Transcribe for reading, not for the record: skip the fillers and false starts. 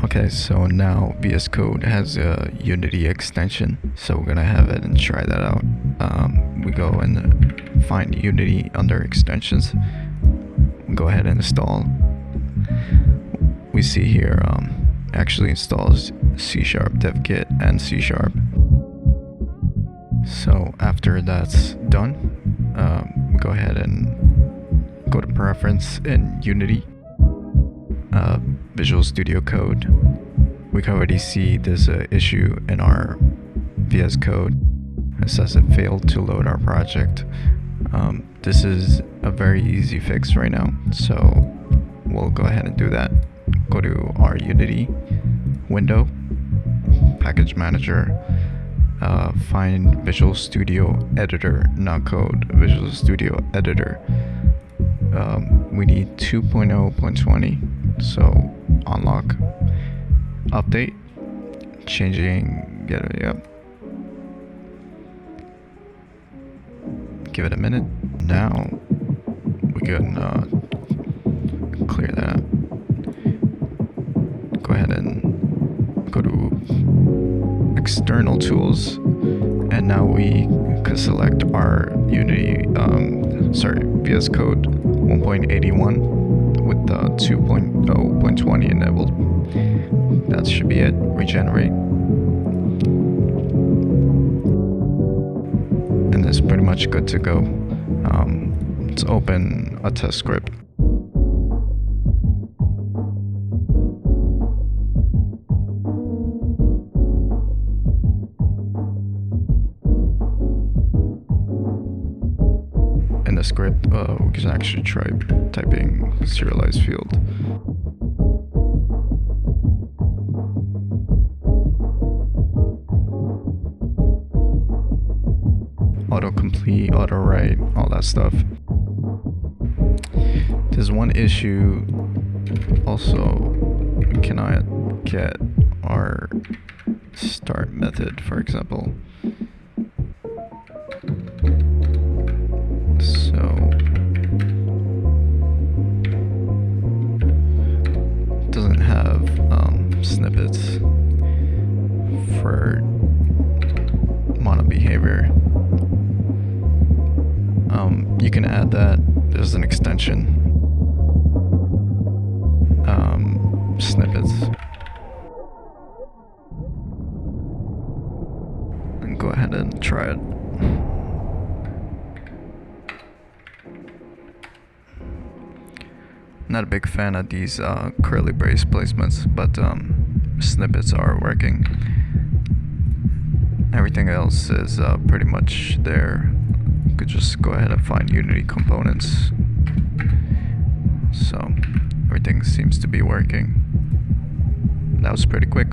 Okay, so now VS Code has a Unity extension, so we're gonna have it and try that out. We go and find Unity under extensions. We go ahead and install. We see here actually installs C# devkit and C#. So after that's done, we go ahead and go to preference in Unity. Visual Studio Code. We can already see there's an issue in our VS Code. It says it failed to load our project. This is a very easy fix right now, so we'll go ahead and do that. Go to our Unity window, Package Manager, find Visual Studio Editor, not Code, Visual Studio Editor. We need 2.0.20, so unlock, update, changing, yep. Give it a minute. Now we can clear that. Go ahead and go to external tools, and now we can select our Unity, VS Code 1.81 with the 2.0.20 enabled. That should be it. Regenerate. And it's pretty much good to go. Let's open a test script. In the script, we can actually try typing serialized field. Autocomplete, auto-write, all that stuff. There's one issue also, we cannot get our start method, for example. So it doesn't have snippets for mono behavior. You can add that. There's an extension, snippets, and go ahead and try it. Not a big fan of these curly brace placements, but snippets are working. Everything else is pretty much there. You could just go ahead and find Unity components. So everything seems to be working. That was pretty quick.